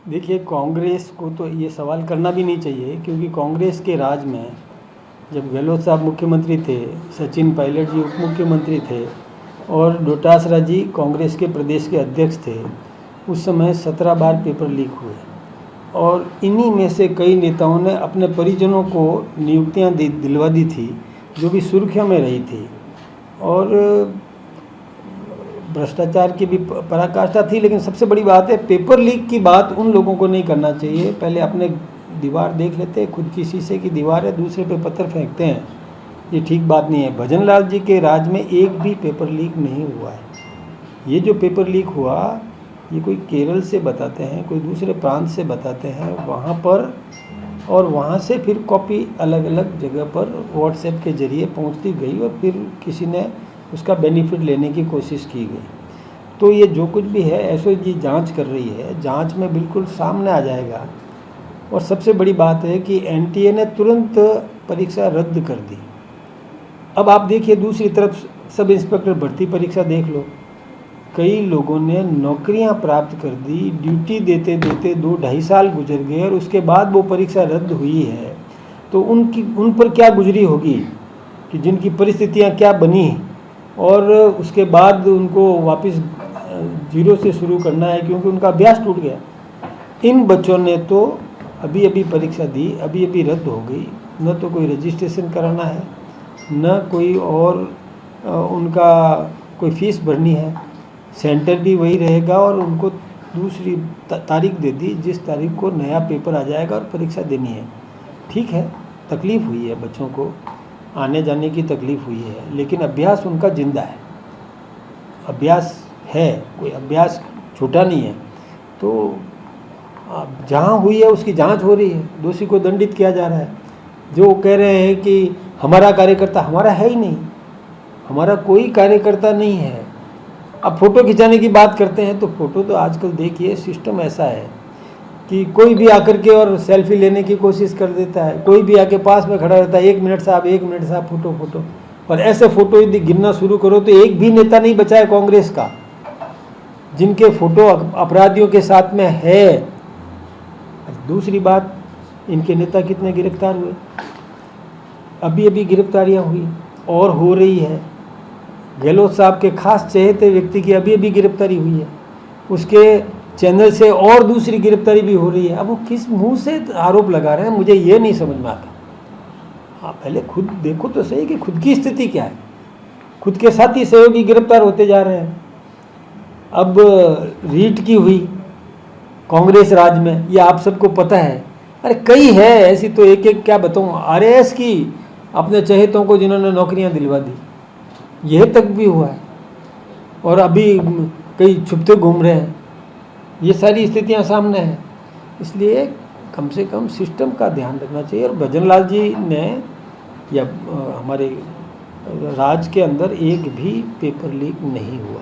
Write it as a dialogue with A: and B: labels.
A: देखिए, कांग्रेस को तो ये सवाल करना भी नहीं चाहिए, क्योंकि कांग्रेस के राज में जब गहलोत साहब मुख्यमंत्री थे, सचिन पायलट जी उप मुख्यमंत्री थे और डोटासरा जी कांग्रेस के प्रदेश के अध्यक्ष थे, उस समय 17 बार पेपर लीक हुए और इन्हीं में से कई नेताओं ने अपने परिजनों को नियुक्तियां दिलवा दी थी, जो भी सुर्खियों में रही थी। और भ्रष्टाचार की भी पराकाष्ठा थी। लेकिन सबसे बड़ी बात है, पेपर लीक की बात उन लोगों को नहीं करना चाहिए। पहले अपने दीवार देख लेते हैं, खुद की शीशे की दीवार है, दूसरे पे पत्थर फेंकते हैं, ये ठीक बात नहीं है। भजन लाल जी के राज में एक भी पेपर लीक नहीं हुआ है। ये जो पेपर लीक हुआ, ये कोई केरल से बताते हैं, कोई दूसरे प्रांत से बताते हैं वहाँ पर, और वहाँ से फिर कॉपी अलग अलग जगह पर व्हाट्सएप के ज़रिए पहुँचती गई और फिर किसी ने उसका बेनिफिट लेने की कोशिश की गई। तो ये जो कुछ भी है, एसओजी जांच कर रही है, जांच में बिल्कुल सामने आ जाएगा। और सबसे बड़ी बात है कि एनटीए ने तुरंत परीक्षा रद्द कर दी। अब आप देखिए, दूसरी तरफ सब इंस्पेक्टर भर्ती परीक्षा देख लो, कई लोगों ने नौकरियां प्राप्त कर दी, ड्यूटी देते देते 2-2.5 साल गुजर गए और उसके बाद वो परीक्षा रद्द हुई है। तो उन पर क्या गुजरी होगी, कि जिनकी परिस्थितियां क्या बनी, और उसके बाद उनको वापस जीरो से शुरू करना है क्योंकि उनका अभ्यास टूट गया। इन बच्चों ने तो अभी अभी परीक्षा दी, अभी अभी रद्द हो गई, न तो कोई रजिस्ट्रेशन कराना है, न कोई और उनका कोई फीस भरनी है, सेंटर भी वही रहेगा और उनको दूसरी तारीख दे दी जिस तारीख को नया पेपर आ जाएगा और परीक्षा देनी है। ठीक है, तकलीफ़ हुई है, बच्चों को आने जाने की तकलीफ़ हुई है, लेकिन अभ्यास उनका जिंदा है, अभ्यास है, कोई अभ्यास छूटा नहीं है। तो जहाँ हुई है उसकी जांच हो रही है, दोषी को दंडित किया जा रहा है। जो कह रहे हैं कि हमारा कार्यकर्ता, हमारा है ही नहीं, हमारा कोई कार्यकर्ता नहीं है। अब फ़ोटो खिंचाने की बात करते हैं, तो फ़ोटो तो आजकल देखिए सिस्टम ऐसा है कि कोई भी आकर के और सेल्फी लेने की कोशिश कर देता है, कोई भी आके पास में खड़ा रहता है, 1 मिनट साहब, 1 मिनट साहब, फ़ोटो। और ऐसे फ़ोटो यदि गिनना शुरू करो तो एक भी नेता नहीं बचा है कांग्रेस का जिनके फ़ोटो अपराधियों के साथ में है। दूसरी बात, इनके नेता कितने गिरफ्तार हुए, अभी अभी गिरफ्तारियां हुई और हो रही है। गहलोत साहब के खास चहेते व्यक्ति की अभी अभी गिरफ्तारी हुई है, उसके चैनल से और दूसरी गिरफ्तारी भी हो रही है। अब वो किस मुंह से आरोप लगा रहे हैं, मुझे ये नहीं समझ में आता। आप पहले खुद देखो तो सही कि खुद की स्थिति क्या है। खुद के साथी सहयोगी गिरफ्तार होते जा रहे हैं। अब रीट की हुई कांग्रेस राज में, ये आप सबको पता है। अरे कई है ऐसी, तो एक एक क्या बताऊँ, आरएएस की अपने चहेतों को जिन्होंने नौकरियां दिलवा दी, यह तक भी हुआ है। और अभी कई छुपते घूम रहे हैं। ये सारी स्थितियां सामने हैं। इसलिए कम से कम सिस्टम का ध्यान रखना चाहिए। और भजन लाल जी ने या हमारे राज के अंदर एक भी पेपर लीक नहीं हुआ।